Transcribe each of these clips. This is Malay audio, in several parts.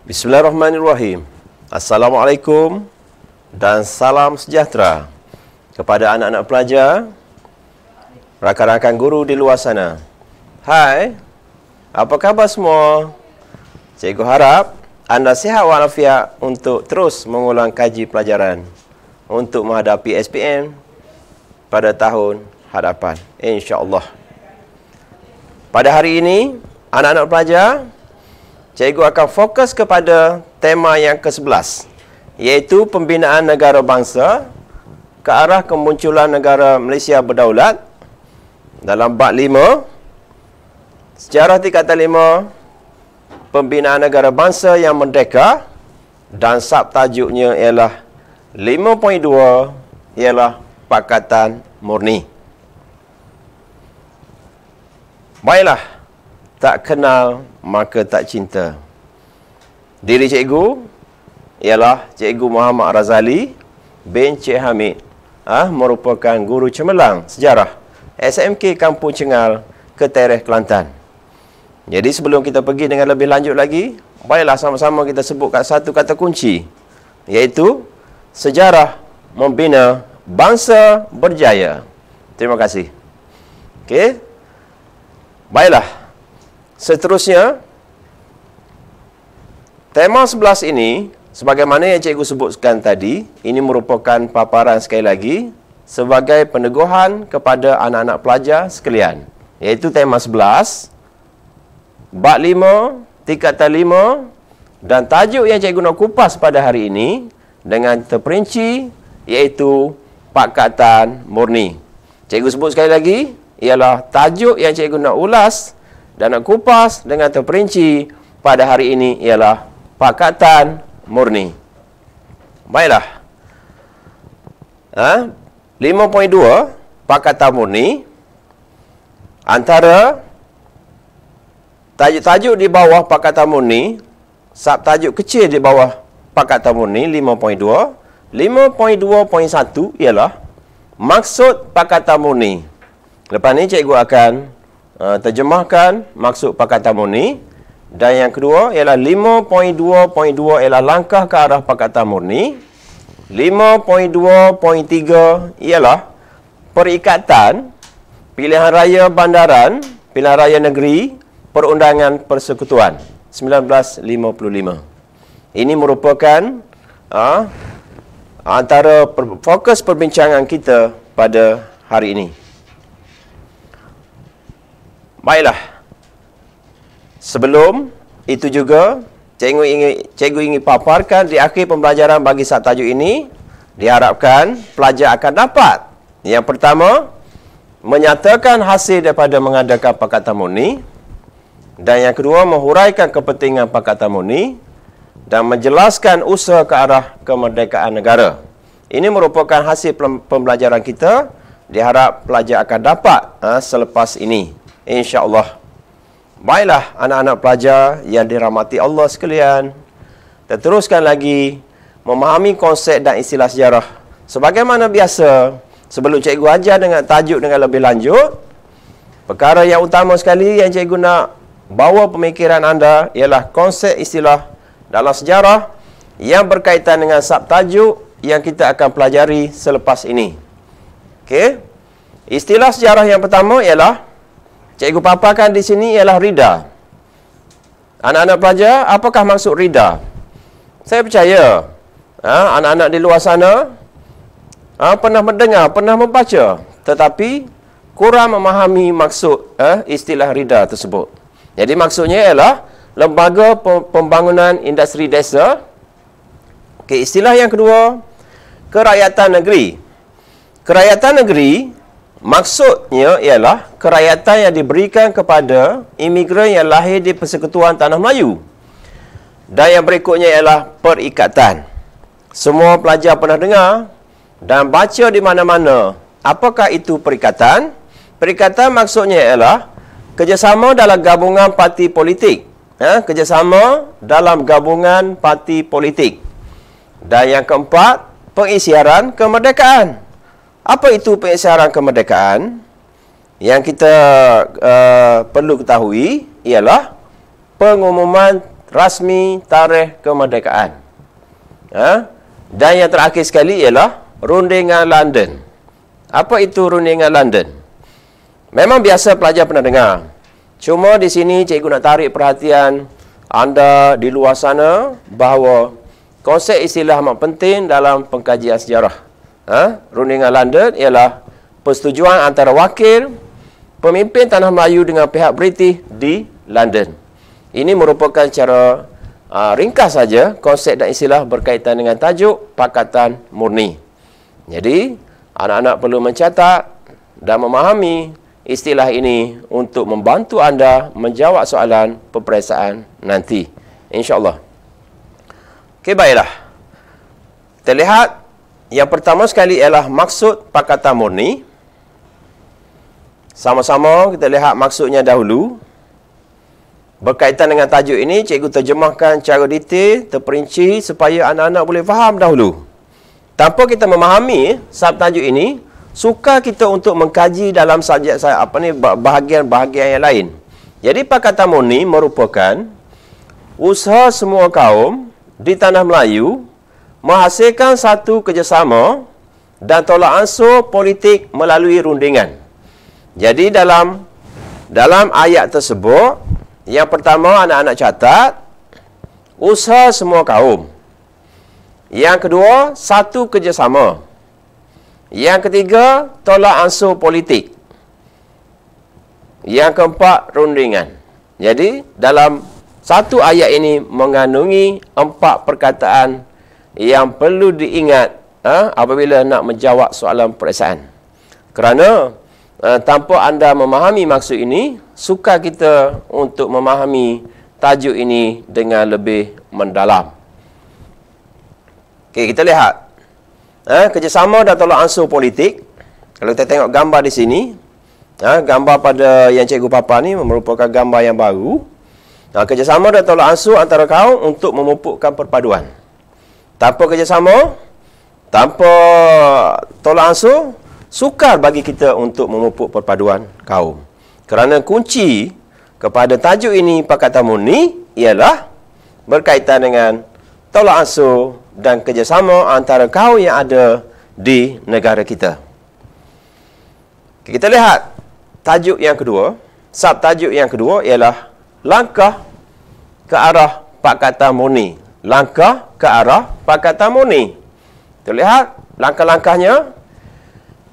Bismillahirrahmanirrahim. Assalamualaikum dan salam sejahtera kepada anak-anak pelajar, rakan-rakan guru di luar sana. Hai, apa khabar semua? Cikgu harap anda sihat walafiat untuk terus mengulang kaji pelajaran untuk menghadapi SPM pada tahun hadapan, insya-Allah. Pada hari ini, anak-anak pelajar, cikgu akan fokus kepada tema yang ke-11, iaitu pembinaan negara bangsa ke arah kemunculan negara Malaysia berdaulat dalam bab 5, sejarah tingkatan 5, pembinaan negara bangsa yang merdeka, dan subtajuknya ialah 5.2 ialah Pakatan Murni. Baiklah, tak kenal maka tak cinta. Diri cikgu ialah Cikgu Muhammad Razali bin Cik Hamid, merupakan guru cemerlang sejarah SMK Kampung Cengal, Ketereh, Kelantan. Jadi sebelum kita pergi dengan lebih lanjut lagi, baiklah sama-sama kita sebutkan satu kata kunci, iaitu sejarah membina bangsa berjaya. Terima kasih. Okey. Baiklah. Seterusnya, tema 11 ini, sebagaimana yang cikgu sebutkan tadi, ini merupakan paparan sekali lagi sebagai peneguhan kepada anak-anak pelajar sekalian, iaitu tema 11, bab 5, tingkatan 5, dan tajuk yang cikgu nak kupas pada hari ini dengan terperinci, iaitu Pakatan Murni. Cikgu sebut sekali lagi, ialah tajuk yang cikgu nak ulas dan nak kupas dengan terperinci pada hari ini ialah Pakatan Murni. Baiklah. 5.2 Pakatan Murni, antara tajuk-tajuk di bawah Pakatan Murni, subtajuk kecil di bawah Pakatan Murni 5.2, 5.2.1 ialah maksud Pakatan Murni. Lepas ni cikgu akan terjemahkan maksud Pakatan Murni. Dan yang kedua ialah 5.2.2 ialah langkah ke arah Pakatan Murni. 5.2.3 ialah perikatan pilihan raya bandaran, pilihan raya negeri, Perundangan Persekutuan 1955. Ini merupakan antara fokus perbincangan kita pada hari ini. Baiklah. Sebelum itu juga, cikgu ingin paparkan di akhir pembelajaran bagi subtajuk ini, diharapkan pelajar akan dapat, yang pertama, menyatakan hasil daripada mengadakan Pakatan Murni, dan yang kedua, menghuraikan kepentingan Pakatan Murni, dan menjelaskan usaha ke arah kemerdekaan negara. Ini merupakan hasil pembelajaran kita, diharap pelajar akan dapat selepas ini, insya-Allah. Baiklah anak-anak pelajar yang dirahmati Allah sekalian, kita teruskan lagi memahami konsep dan istilah sejarah. Sebagaimana biasa, sebelum cikgu ajar dengan tajuk dengan lebih lanjut, perkara yang utama sekali yang cikgu nak bawa pemikiran anda ialah konsep istilah dalam sejarah yang berkaitan dengan subtajuk yang kita akan pelajari selepas ini. Okey. Istilah sejarah yang pertama ialah, cikgu paparkan di sini ialah rida. Anak-anak pelajar, apakah maksud rida? Saya percaya anak-anak di luar sana pernah mendengar, pernah membaca, tetapi kurang memahami maksud istilah rida tersebut. Jadi maksudnya ialah Lembaga Pembangunan Industri Desa. Okey, istilah yang kedua, kerakyatan negeri. Kerakyatan negeri maksudnya ialah kerakyatan yang diberikan kepada imigran yang lahir di Persekutuan Tanah Melayu. Dan yang berikutnya ialah perikatan. Semua pelajar pernah dengar dan baca di mana-mana. Apakah itu perikatan? Perikatan maksudnya ialah kerjasama dalam gabungan parti politik. Kerjasama dalam gabungan parti politik. Dan yang keempat, pengisytiharan kemerdekaan. Apa itu pengisytiharan kemerdekaan? Yang kita perlu ketahui ialah pengumuman rasmi tarikh kemerdekaan. Dan yang terakhir sekali ialah Rundingan London. Apa itu Rundingan London? Memang biasa pelajar pernah dengar. Cuma di sini cikgu nak tarik perhatian anda di luar sana bahawa konsep istilah amat penting dalam pengkajian sejarah. Rundingan London ialah persetujuan antara wakil pemimpin Tanah Melayu dengan pihak British di London. Ini merupakan cara ringkas saja konsep dan istilah berkaitan dengan tajuk Pakatan Murni. Jadi, anak-anak perlu mencatat dan memahami istilah ini untuk membantu anda menjawab soalan peperiksaan nanti. InsyaAllah. Okey, baiklah. Kita lihat yang pertama sekali ialah maksud Pakatan Murni. Sama-sama kita lihat maksudnya dahulu. Berkaitan dengan tajuk ini, cikgu terjemahkan secara detail, terperinci supaya anak-anak boleh faham dahulu. Tanpa kita memahami subtajuk ini, sukar kita untuk mengkaji dalam subjek bahagian-bahagian yang lain. Jadi Pakatan Murni merupakan usaha semua kaum di Tanah Melayu menghasilkan satu kerjasama dan tolak ansur politik melalui rundingan. Jadi dalam ayat tersebut, yang pertama anak-anak catat, usaha semua kaum. Yang kedua, satu kerjasama. Yang ketiga, tolak ansur politik. Yang keempat, rundingan. Jadi dalam satu ayat ini mengandungi 4 perkataan yang perlu diingat apabila nak menjawab soalan peperiksaan. Kerana tanpa anda memahami maksud ini, sukar kita untuk memahami tajuk ini dengan lebih mendalam. Okey, kita lihat kerjasama dan tolak ansur politik. Kalau kita tengok gambar di sini, gambar pada yang cikgu papa ni merupakan gambar yang baru. Kerjasama dan tolak ansur antara kaum untuk memupukkan perpaduan. Tanpa kerjasama, tanpa tolak ansur, sukar bagi kita untuk memupuk perpaduan kaum. Kerana kunci kepada tajuk ini Pakatan Murni ialah berkaitan dengan tolak ansur dan kerjasama antara kaum yang ada di negara kita. Kita lihat tajuk yang kedua, subtajuk yang kedua ialah langkah ke arah Pakatan Murni. Langkah ke arah Pakatan Murni. Kita lihat langkah-langkahnya.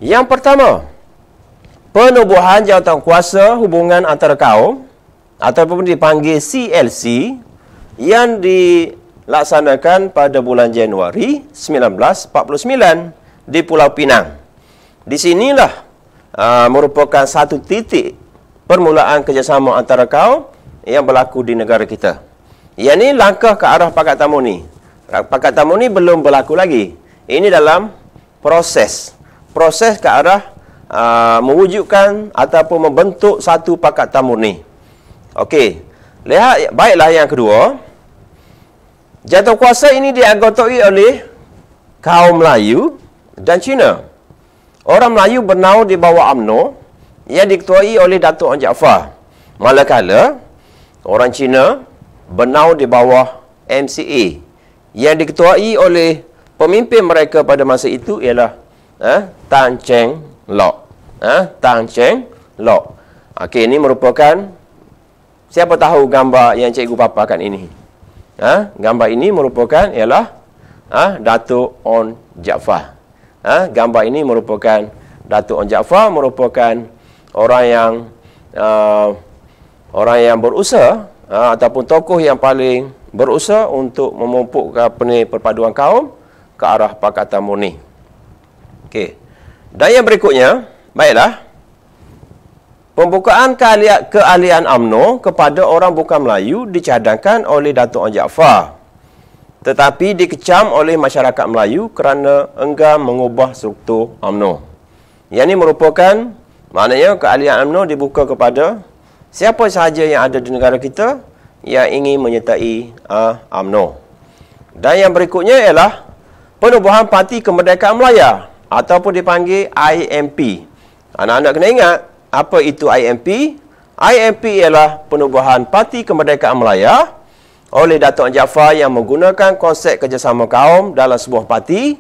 Yang pertama, penubuhan jawatan kuasa hubungan antara kaum ataupun dipanggil CLC yang dilaksanakan pada bulan Januari 1949 di Pulau Pinang. Di sinilah merupakan satu titik permulaan kerjasama antara kaum yang berlaku di negara kita. Yang ini langkah ke arah Pakatan Murni. Pakatan Murni belum berlaku lagi. Ini dalam proses ke arah mewujudkan ataupun membentuk satu Pakatan Murni. Okey. Lihat baiklah yang kedua. Jawatan kuasa ini dianggotai oleh kaum Melayu dan Cina. Orang Melayu bernaung di bawah UMNO yang diketuai oleh Datuk Onn Jaafar. Manakala orang Cina bernaung di bawah MCA yang diketuai oleh pemimpin mereka pada masa itu ialah Tan Cheng Lock. Tan Cheng Lock. Okey, ini merupakan, siapa tahu gambar yang cikgu paparkan ini? Gambar ini merupakan ialah Datuk Onn Jaafar. Gambar ini merupakan Datuk Onn Jaafar, merupakan orang yang berusaha ataupun tokoh yang paling berusaha untuk memupukkan perpaduan kaum ke arah Pakatan Murni. Okey. Dan yang berikutnya, baiklah. Pembukaan keahlian UMNO kepada orang bukan Melayu dicadangkan oleh Datuk Onn Jaafar, tetapi dikecam oleh masyarakat Melayu kerana enggan mengubah struktur UMNO. Yang ini merupakan, maknanya keahlian UMNO dibuka kepada siapa sahaja yang ada di negara kita yang ingin menyertai UMNO. Dan yang berikutnya ialah penubuhan Parti Kemerdekaan Melayu ataupun dipanggil IMP. Anak-anak kena ingat, apa itu IMP? IMP ialah penubuhan Parti Kemerdekaan Melayu oleh Datuk Jaafar yang menggunakan konsep kerjasama kaum dalam sebuah parti.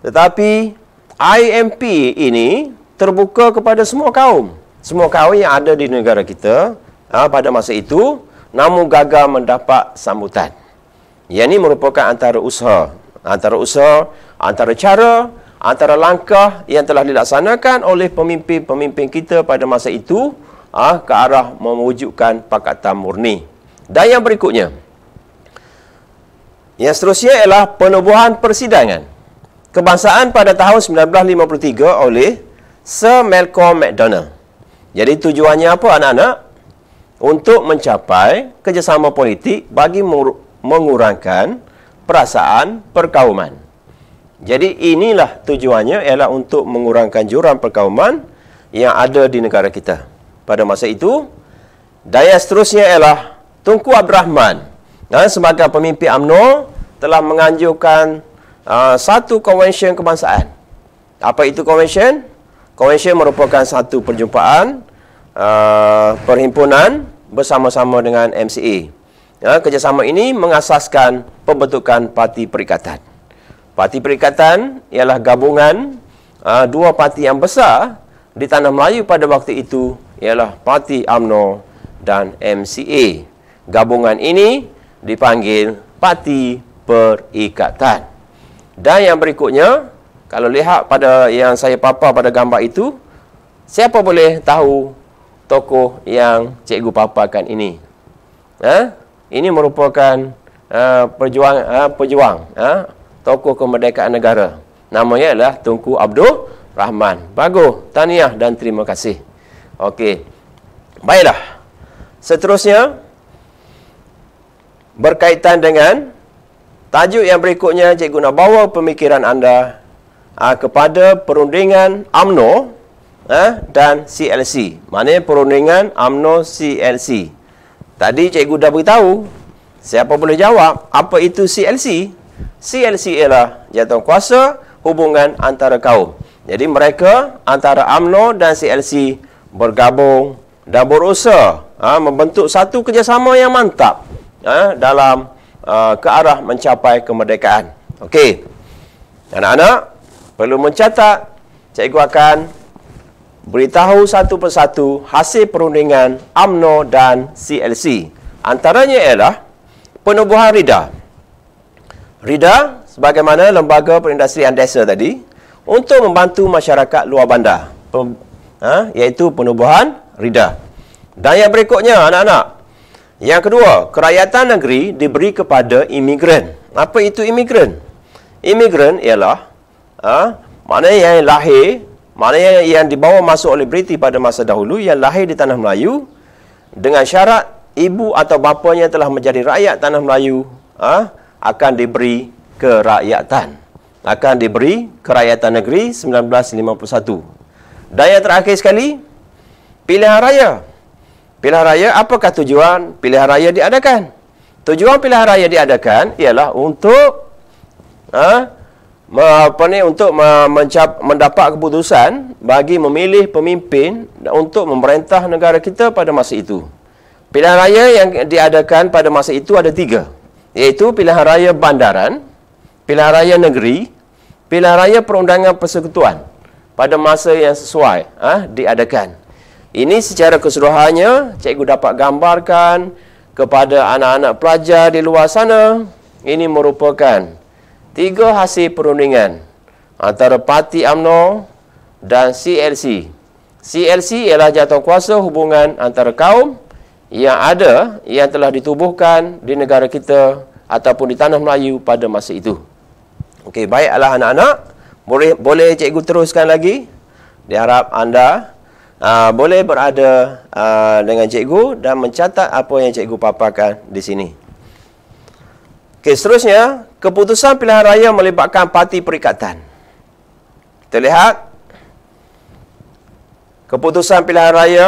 Tetapi IMP ini terbuka kepada semua kaum. Semua kaum yang ada di negara kita pada masa itu, namun gagal mendapat sambutan. Yang ini merupakan antara cara, antara langkah yang telah dilaksanakan oleh pemimpin-pemimpin kita pada masa itu ke arah mewujudkan Pakatan Murni. Dan yang berikutnya, yang seterusnya ialah penubuhan persidangan kebangsaan pada tahun 1953 oleh Sir Malcolm Macdonald. Jadi tujuannya apa anak-anak? Untuk mencapai kerjasama politik bagi mengurangkan perasaan perkauman. Jadi inilah tujuannya, ialah untuk mengurangkan jurang perkauman yang ada di negara kita pada masa itu. Dan yang seterusnya ialah Tunku Abdul Rahman sebagai pemimpin UMNO telah menganjurkan satu konvensyen kebangsaan. Apa itu konvensyen? Konvensyen merupakan satu perjumpaan perhimpunan bersama-sama dengan MCA. Kerjasama ini mengasaskan pembentukan Parti Perikatan. Parti Perikatan ialah gabungan dua parti yang besar di tanah Melayu pada waktu itu, ialah Parti UMNO dan MCA. Gabungan ini dipanggil Parti Perikatan. Dan yang berikutnya, kalau lihat pada yang saya papar pada gambar itu, siapa boleh tahu tokoh yang cikgu paparkan ini? Ini merupakan pejuang tokoh kemerdekaan negara. Namanya adalah Tunku Abdul Rahman. Bagus, tahniah dan terima kasih. Okey. Baiklah. Seterusnya, berkaitan dengan tajuk yang berikutnya, cikgu nak bawa pemikiran anda kepada perundingan UMNO dan CLC. Maknanya perundingan UMNO CLC. Tadi cikgu dah beritahu. Siapa boleh jawab apa itu CLC? CLC ialah jawatankuasa hubungan antara kaum. Jadi mereka antara UMNO dan CLC bergabung dan berusaha membentuk satu kerjasama yang mantap dalam ke arah mencapai kemerdekaan. Okey. Anak-anak perlu mencatat, cikgu akan beritahu satu persatu hasil perundingan UMNO dan CLC. Antaranya ialah penubuhan RIDA. RIDA sebagaimana Lembaga Perindustrian Desa tadi untuk membantu masyarakat luar bandar, iaitu penubuhan RIDA. Dan yang berikutnya anak-anak, yang kedua, kerakyatan negeri diberi kepada imigran. Apa itu imigran? Imigran ialah maknanya yang lahir, maknanya yang dibawa masuk oleh British pada masa dahulu, yang lahir di tanah Melayu dengan syarat ibu atau bapanya telah menjadi rakyat tanah Melayu, akan diberi kerakyatan. Akan diberi kerakyatan negeri 1951. Dan yang terakhir sekali, pilihan raya. Pilihan raya, apakah tujuan pilihan raya diadakan? Tujuan pilihan raya diadakan ialah untuk mendapat keputusan bagi memilih pemimpin untuk memerintah negara kita pada masa itu. Pilihan raya yang diadakan pada masa itu ada 3, iaitu pilihan raya bandaran, pilihan raya negeri, pilihan raya perundangan persekutuan pada masa yang sesuai diadakan. Ini secara keseluruhannya cikgu dapat gambarkan kepada anak-anak pelajar di luar sana. Ini merupakan 3 hasil perundingan antara Parti UMNO dan CLC. CLC ialah jawatankuasa hubungan antara kaum yang telah ditubuhkan di negara kita ataupun di tanah Melayu pada masa itu. Okey, baiklah anak-anak. Boleh cikgu teruskan lagi? Diharap anda boleh berada dengan cikgu dan mencatat apa yang cikgu paparkan di sini. Okey, seterusnya, keputusan pilihan raya melibatkan Parti Perikatan. Kita lihat keputusan pilihan raya.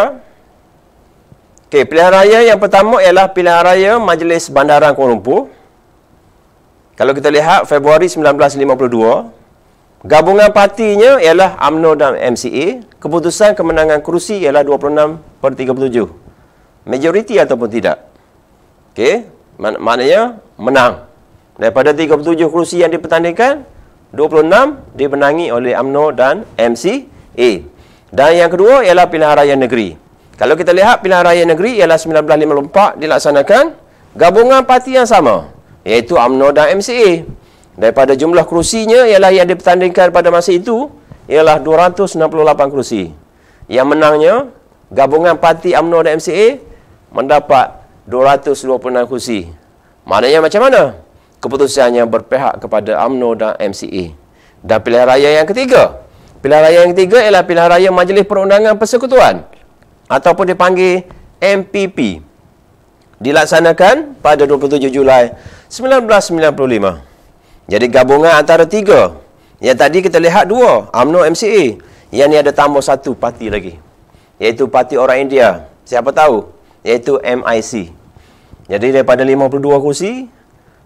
Okey, pilihan raya yang pertama ialah pilihan raya Majlis Bandaran Kuala Lumpur. Kalau kita lihat Februari 1952, gabungan partinya ialah UMNO dan MCA. Keputusan kemenangan kerusi ialah 26/37. Majoriti ataupun tidak. Okey. maknanya menang. Daripada 37 kerusi yang dipertandingkan, 26 dimenangi oleh UMNO dan MCA. Dan yang kedua ialah pilihan raya negeri. Kalau kita lihat pilihan raya negeri ialah 1954 dilaksanakan gabungan parti yang sama, iaitu UMNO dan MCA. Daripada jumlah kerusinya ialah yang dipertandingkan pada masa itu ialah 268 kerusi. Yang menangnya gabungan parti UMNO dan MCA mendapat 226 kerusi. Maknanya macam mana? Keputusannya berpihak kepada UMNO dan MCA. Dan pilihan raya yang ketiga. Pilihan raya yang ketiga ialah pilihan raya Majlis Perundangan Persekutuan ataupun dipanggil MPP. Dilaksanakan pada 27 Julai 1995. Jadi gabungan antara tiga. Yang tadi kita lihat dua, UMNO MCA. Yang ni ada tambah satu parti lagi, iaitu Parti Orang India. Siapa tahu? Iaitu MIC. Jadi daripada 52 kursi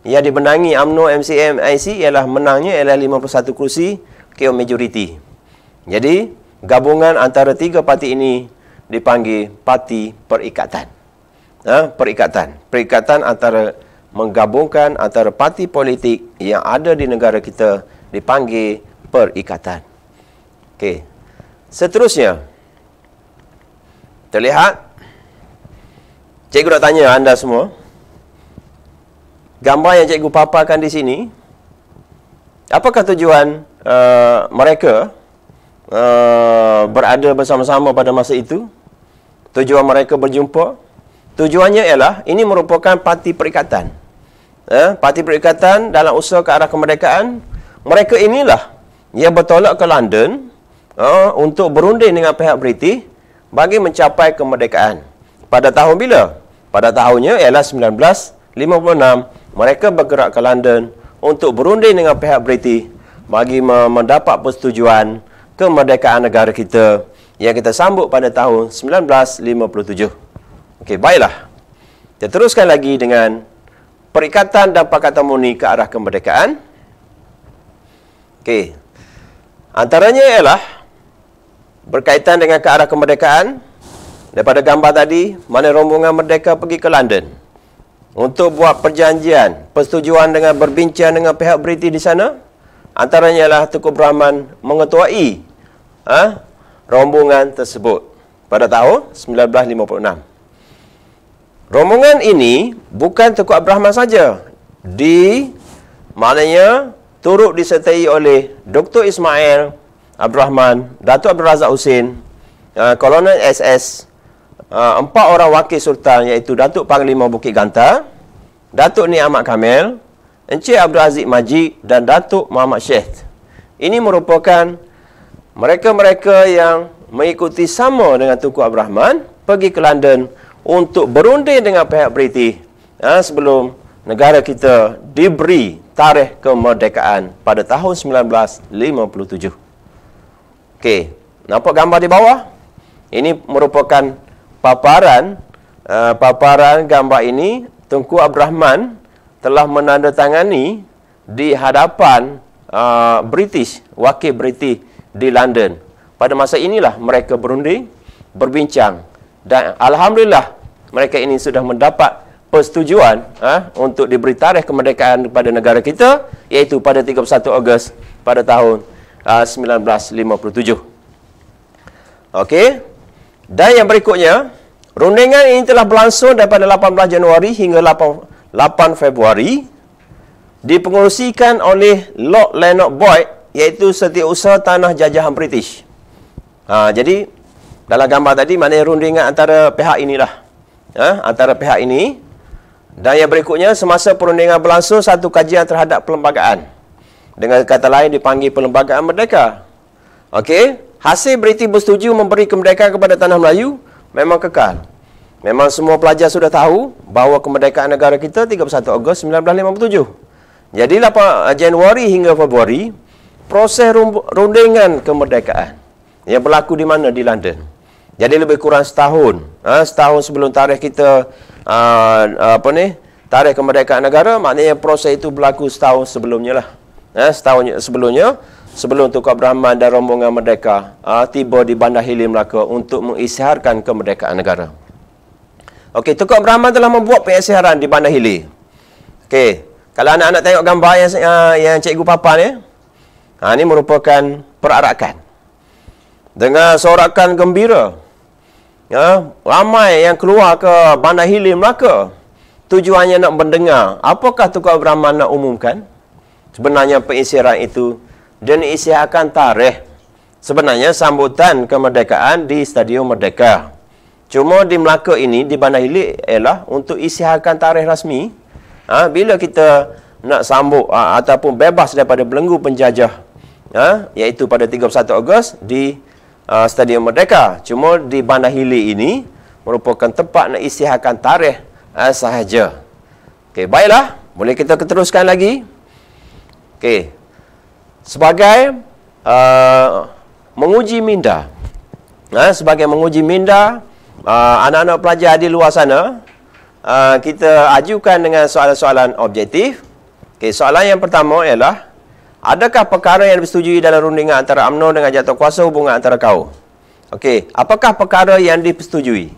yang dimenangi UMNO MCA MIC ialah menangnya ialah 51 kursi KO majoriti. Jadi gabungan antara tiga parti ini dipanggil Parti Perikatan. Perikatan antara menggabungkan antara parti politik yang ada di negara kita dipanggil perikatan. Okey. Seterusnya, terlihat, cikgu nak tanya anda semua, gambar yang cikgu paparkan di sini, apakah tujuan mereka berada bersama-sama pada masa itu? Tujuan mereka berjumpa? Tujuannya ialah, ini merupakan parti perikatan. Parti perikatan dalam usaha ke arah kemerdekaan. Mereka inilah yang bertolak ke London untuk berunding dengan pihak British bagi mencapai kemerdekaan. Pada tahun bila? Pada tahunnya ialah 1956. Mereka bergerak ke London untuk berunding dengan pihak British bagi mendapat persetujuan kemerdekaan negara kita yang kita sambut pada tahun 1957. Okey, baiklah. Kita teruskan lagi dengan perikatan dan Pakatan Murni ke arah kemerdekaan. Okey. Antaranya ialah berkaitan dengan ke arah kemerdekaan. Daripada gambar tadi, mana rombongan merdeka pergi ke London untuk buat perjanjian, persetujuan dengan berbincang dengan pihak British di sana. Antaranya ialah Tunku Abdul Rahman mengetuai rombongan tersebut pada tahun 1956. Rombongan ini bukan Tunku Abdul Rahman saja. Maknanya turut disertai oleh Dr. Ismail Abdul Rahman, Datuk Abdul Razak Husin, Kolonel SS, 4 orang wakil sultan iaitu Datuk Panglima Bukit Ganta, Datuk Ni Ahmad Kamil, Encik Abdul Aziz Majid dan Datuk Muhammad Syekh. Ini merupakan mereka-mereka yang mengikuti sama dengan Tunku Abdul Rahman pergi ke London untuk berunding dengan pihak British sebelum negara kita diberi tarikh kemerdekaan pada tahun 1957. Okey, nampak gambar di bawah? Ini merupakan paparan gambar ini. Tunku Abdul Rahman telah menandatangani di hadapan British, wakil British di London. Pada masa inilah mereka berunding, berbincang, dan alhamdulillah mereka ini sudah mendapat persetujuan untuk diberi tarikh kemerdekaan kepada negara kita, iaitu pada 31 Ogos pada tahun 1957. Okey. Dan yang berikutnya, rundingan ini telah berlangsung daripada 18 Januari hingga 8 Februari, dipengerusikan oleh Lord Leonard Boyd, iaitu Setiausaha Tanah Jajahan British. Jadi dalam gambar tadi maknanya rundingan antara pihak inilah, antara pihak ini. Dan yang berikutnya, semasa perundingan berlangsung, satu kajian terhadap perlembagaan, dengan kata lain dipanggil Perlembagaan Merdeka. Okey, hasil British bersetuju memberi kemerdekaan kepada tanah Melayu memang kekal. Memang semua pelajar sudah tahu bahawa kemerdekaan negara kita 31 Ogos 1957. Jadi 8 Januari hingga Februari, proses rundingan kemerdekaan yang berlaku di mana? Di London. Jadi lebih kurang setahun. Setahun sebelum tarikh kita, tarikh kemerdekaan negara, maknanya proses itu berlaku setahun sebelumnya lah. Setahun sebelumnya, sebelum Tunku Abdul Rahman dan rombongan merdeka tiba di Bandar Hilir, Melaka untuk mengisytiharkan kemerdekaan negara. Okey, Tunku Abdul Rahman telah membuat pengisytiharan di Bandar Hilir Okey. Kalau anak-anak tengok gambar yang cikgu papan ni, ini merupakan perarakan. Dengan sorakan gembira. Ramai yang keluar ke Bandar Hilir Melaka. Tujuannya nak mendengar. Apakah Tunku Abdul Rahman nak umumkan? Sebenarnya pengisytiharan itu dan isytiharkan tarikh. Sebenarnya sambutan kemerdekaan di Stadium Merdeka. Cuma di Melaka ini, di Bandar Hilir ialah untuk isytiharkan tarikh rasmi. Bila kita nak sambut ataupun bebas daripada belenggu penjajah, iaitu pada 31 Ogos di Stadium Merdeka. Cuma di Bandar Hilir ini merupakan tempat nak isytiharkan tarikh sahaja. Okey, baiklah, boleh kita teruskan lagi. Okey. Sebagai menguji minda. Sebagai menguji minda anak-anak pelajar di luar sana, kita ajukan dengan soalan-soalan objektif. Okey, soalan yang pertama ialah, adakah perkara yang disetujui dalam rundingan antara UMNO dengan jawatankuasa hubungan antara kaum? Okey, apakah perkara yang disetujui?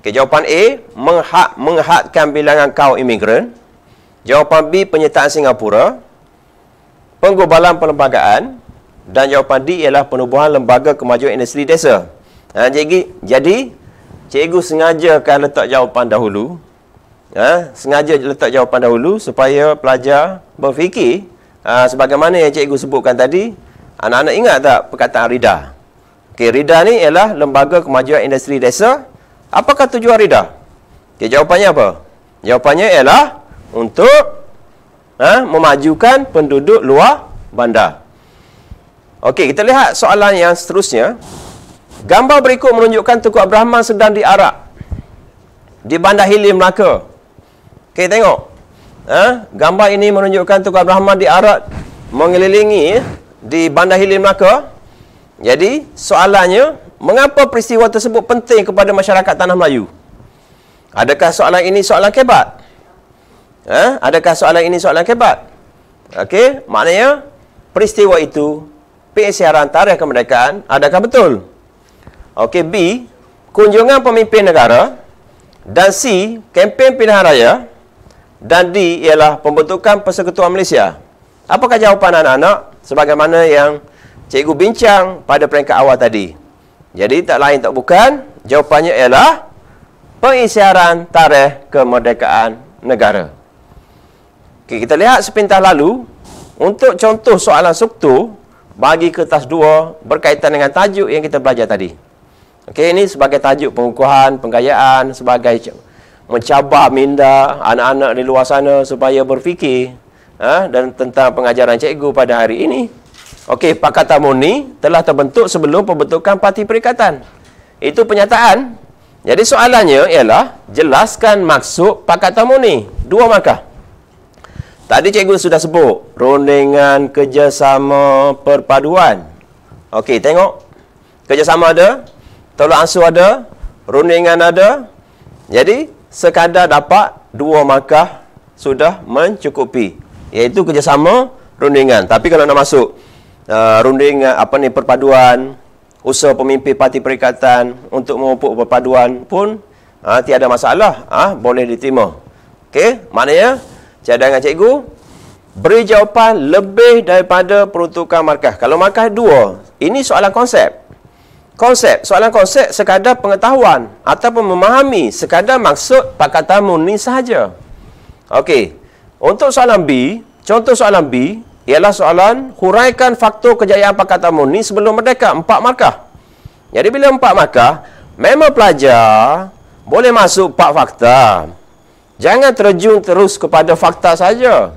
Okey, jawapan A, menghadkan bilangan kaum imigran. Jawapan B, penyertaan Singapura. Penggubalan perlembagaan. Dan jawapan D ialah penubuhan lembaga kemajuan industri desa. Jadi, cikgu sengajakan letak jawapan dahulu. Sengaja letak jawapan dahulu supaya pelajar berfikir. Sebagaimana yang cikgu sebutkan tadi, anak-anak ingat tak perkataan RIDA? Okey, RIDA ni ialah Lembaga Kemajuan Industri Desa. Apakah tujuan RIDA? Okey, jawapannya apa? Jawapannya ialah untuk memajukan penduduk luar bandar. Okey, kita lihat soalan yang seterusnya. Gambar berikut menunjukkan Tunku Abdul Rahman sedang diarak di Bandar Hilir Melaka. Okey, tengok. Gambar ini menunjukkan Tunku Abdul Rahman diarak mengelilingi di Bandar Hilir Melaka. Jadi, soalannya, mengapa peristiwa tersebut penting kepada masyarakat Tanah Melayu? Adakah soalan ini soalan kebat? Adakah soalan ini soalan kebat? Okey, maknanya peristiwa itu pengisytiharan tarikh kemerdekaan, adakah betul? Okey, B, kunjungan pemimpin negara. Dan C, kempen pilihan raya. Dan D ialah pembentukan Persekutuan Malaysia. Apakah jawapan anak-anak sebagaimana yang cikgu bincang pada peringkat awal tadi? Jadi tak lain tak bukan, jawapannya ialah pengisytiharan tarikh kemerdekaan negara. Okay, kita lihat sepintas lalu. Untuk contoh soalan struktur, bagi kertas 2 berkaitan dengan tajuk yang kita belajar tadi. Okey, ini sebagai tajuk pengukuhan, penggayaan, sebagai mencabar minda anak-anak di luar sana supaya berfikir dan tentang pengajaran cikgu pada hari ini. Okey, Pakatan Murni telah terbentuk sebelum pembentukan Parti Perikatan. Itu penyataan. Jadi soalannya ialah, jelaskan maksud Pakatan Murni. 2 markah. Tadi cikgu sudah sebut rundingan kerjasama perpaduan. Okey, tengok. Kerjasama ada, tolak ansur ada, rundingan ada. Jadi, sekadar dapat 2 markah sudah mencukupi. Iaitu kerjasama, rundingan. Tapi kalau nak masuk rundingan perpaduan, usaha pemimpin Parti Perikatan untuk memupuk perpaduan pun tiada masalah, boleh diterima. Okey, maknanya cadangan cikgu beri jawapan lebih daripada peruntukan markah. Kalau markah 2, ini soalan konsep. Soalan konsep sekadar pengetahuan ataupun memahami sekadar maksud Pakatan Murni sahaja. Okey. Untuk soalan B, contoh soalan B ialah soalan huraikan faktor kejayaan Pakatan Murni sebelum merdeka, 4 markah. Jadi bila 4 markah, memang pelajar boleh masuk 4 fakta. Jangan terjun terus kepada fakta saja.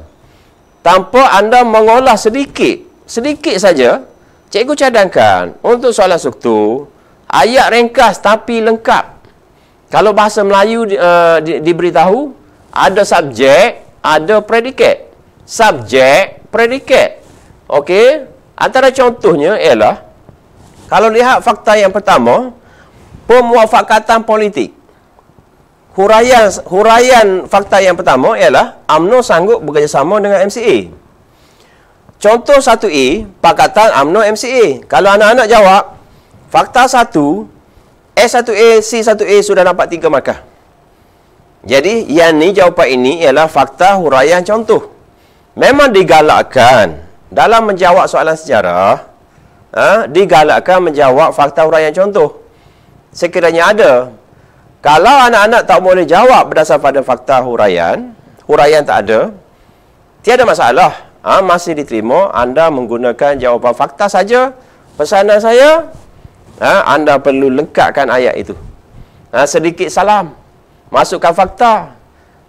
Tanpa anda mengolah sedikit saja, cikgu cadangkan untuk soalan struktur, ayat ringkas tapi lengkap. Kalau bahasa Melayu diberitahu, ada subjek, ada predikat. Subjek, predikat. Okey, antara contohnya ialah, kalau lihat fakta yang pertama, pemuafakatan politik. Huraian fakta yang pertama ialah UMNO sanggup bekerjasama dengan MCA. Contoh 1A, Pakatan UMNO MCA. Kalau anak-anak jawab, fakta 1, S1A, C1A sudah dapat 3 markah. Jadi, yang ni jawapan ini ialah fakta huraian contoh. Memang digalakkan dalam menjawab soalan sejarah, digalakkan menjawab fakta huraian contoh. Sekiranya ada. Kalau anak-anak tak boleh jawab berdasar pada fakta huraian tak ada, tiada masalah. Masih diterima anda menggunakan jawapan fakta saja. Pesanan saya, anda perlu lengkapkan ayat itu. Sedikit salam, masukkan fakta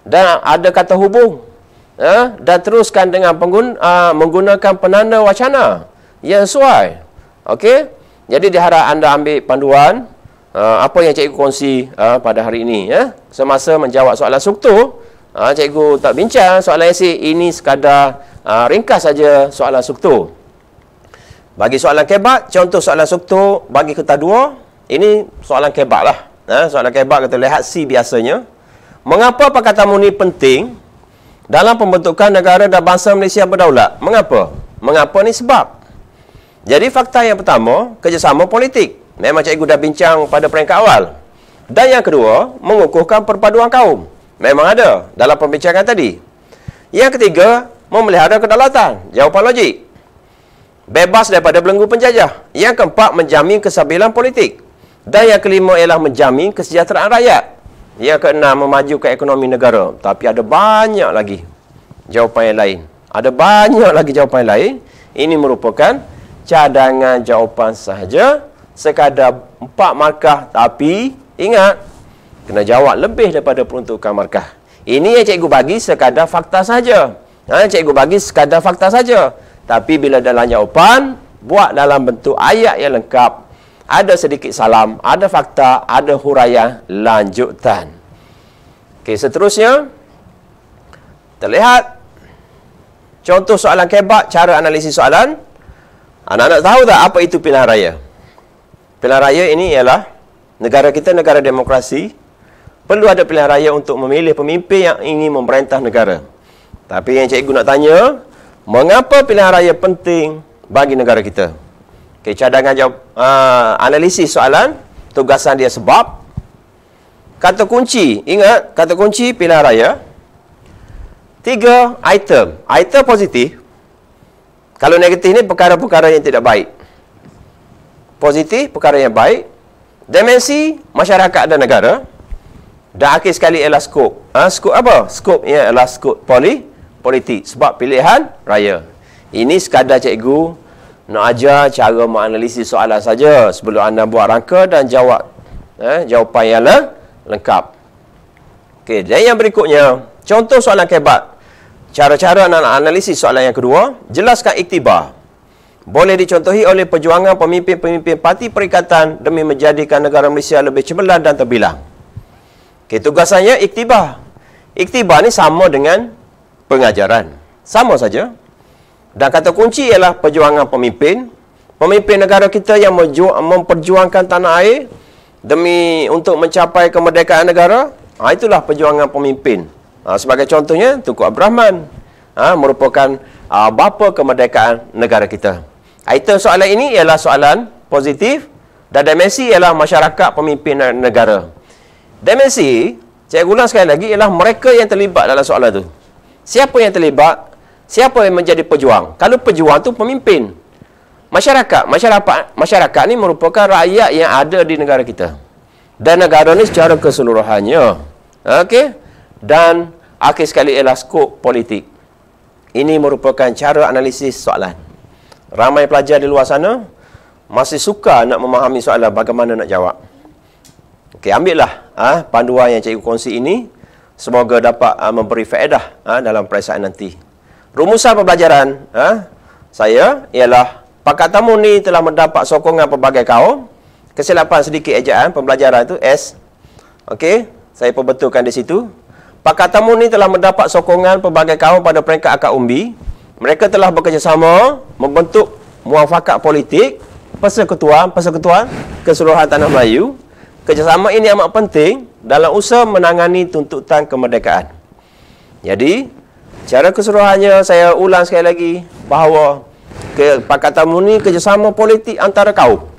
dan ada kata hubung, dan teruskan dengan menggunakan penanda wacana yang sesuai. Okey, jadi diharap anda ambil panduan apa yang cikgu kongsi pada hari ini, semasa menjawab soalan struktur. Cikgu tak bincang soalan esei, ini sekadar ringkas saja soalan struktur. Bagi soalan kebat, contoh soalan struktur bagi kertas 2, ini soalan kebat lah. Soalan kebat kita lihat C biasanya. Mengapa Pakatan Muni penting dalam pembentukan negara dan bangsa Malaysia berdaulat? Mengapa? Mengapa ni sebab. Jadi fakta yang pertama, kerjasama politik. Memang cikgu dah bincang pada peringkat awal. Dan yang kedua, mengukuhkan perpaduan kaum. Memang ada dalam pembincangan tadi. Yang ketiga, memelihara kedaulatan. Jawapan logik. Bebas daripada belenggu penjajah. Yang keempat, menjamin kesabilan politik. Dan yang kelima ialah menjamin kesejahteraan rakyat. Yang keenam, memajukan ekonomi negara. Tapi ada banyak lagi jawapan yang lain. Ada banyak lagi jawapan yang lain. Ini merupakan cadangan jawapan sahaja. Sekadar 4 markah. Tapi ingat, kena jawab lebih daripada peruntukan markah. Ini yang cikgu bagi sekadar fakta saja. Cikgu bagi sekadar fakta saja. Tapi bila dalam jawapan, buat dalam bentuk ayat yang lengkap. Ada sedikit salam, ada fakta, ada huraian lanjutan. Okey, seterusnya terlihat contoh soalan kebat, cara analisis soalan. Anak-anak tahu tak apa itu pilihan raya? Pilihan raya ini ialah negara kita negara demokrasi. Perlu ada pilihan raya untuk memilih pemimpin yang ingin memerintah negara. Tapi yang cikgu nak tanya, mengapa pilihan raya penting bagi negara kita? Okay, cadangan jawab, analisis soalan, tugasan dia sebab. Kata kunci, ingat, kata kunci pilihan raya. 3 item. Item positif. Kalau negatif ni perkara-perkara yang tidak baik. Positif, perkara yang baik. Dimensi, masyarakat dan negara. Dan akhir sekali ialah skop. Skop apa? Skop ialah skop politik. Sebab pilihan raya. Ini sekadar cikgu nak ajar cara menganalisis soalan saja sebelum anda buat rangka dan jawab jawapan yang lengkap. Okey, dan yang berikutnya, contoh soalan kebat. Cara-cara nak analisis soalan yang kedua, jelaskan iktibar. Boleh dicontohi oleh perjuangan pemimpin-pemimpin parti perikatan demi menjadikan negara Malaysia lebih cemerlang dan terbilang. Okey, tugasannya iktibar. Iktibar ni sama dengan pengajaran. Sama saja. Dan kata kunci ialah perjuangan pemimpin. Pemimpin negara kita yang memperjuangkan tanah air demi untuk mencapai kemerdekaan negara. Itulah perjuangan pemimpin. Sebagai contohnya, Tunku Abdul Rahman merupakan bapa kemerdekaan negara kita. Item soalan ini ialah soalan positif dan dimensi ialah masyarakat pemimpin negara. Dimensi, saya ulang sekali lagi, ialah mereka yang terlibat dalam soalan itu. Siapa yang terlibat? Siapa yang menjadi pejuang? Kalau pejuang tu pemimpin. Masyarakat ni merupakan rakyat yang ada di negara kita. Dan negara ni secara keseluruhannya. Okey? Dan akhir sekali ialah skop politik. Ini merupakan cara analisis soalan. Ramai pelajar di luar sana masih suka nak memahami soalan, bagaimana nak jawab. Okey, ambillah panduan yang cikgu kongsi ini. Semoga dapat memberi faedah dalam periksaan nanti. Rumusan pembelajaran saya ialah Pakatan Muni telah mendapat sokongan pelbagai kaum. Kesilapan sedikit ejaan pembelajaran itu S. Okey, saya perbetulkan di situ. Pakatan Muni telah mendapat sokongan pelbagai kaum pada peringkat akad umbi. Mereka telah bekerjasama membentuk muafakat politik, persekutuan keseluruhan tanah Melayu. Kerjasama ini amat penting dalam usaha menangani tuntutan kemerdekaan. Jadi, secara keseluruhannya saya ulang sekali lagi bahawa Pakatan Muni kerjasama politik antara kaum.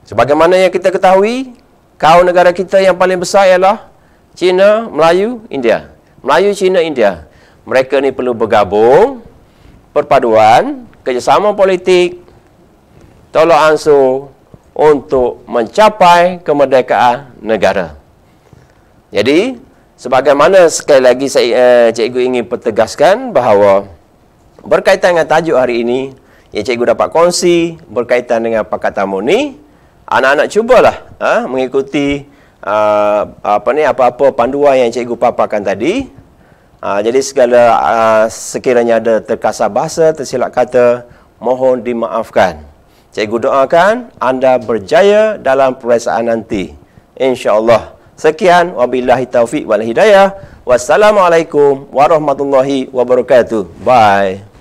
Sebagaimana yang kita ketahui, kaum negara kita yang paling besar ialah Cina, Melayu, India. Melayu, Cina, India. Mereka ni perlu bergabung, perpaduan, kerjasama politik, tolak ansur untuk mencapai kemerdekaan negara. Jadi, sebagaimana sekali lagi cikgu ingin pertegaskan bahawa berkaitan dengan tajuk hari ini yang cikgu dapat kongsi berkaitan dengan Pakatan Harmoni, anak-anak cubalah mengikuti apa-apa panduan yang cikgu paparkan tadi. Jadi segala sekiranya ada terkasar bahasa, tersilap kata, mohon dimaafkan. Cikgu doakan anda berjaya dalam peperiksaan nanti, insya-Allah. Sekian, wabillahi taufiq wal hidayah. Wassalamualaikum warahmatullahi wabarakatuh. Bye.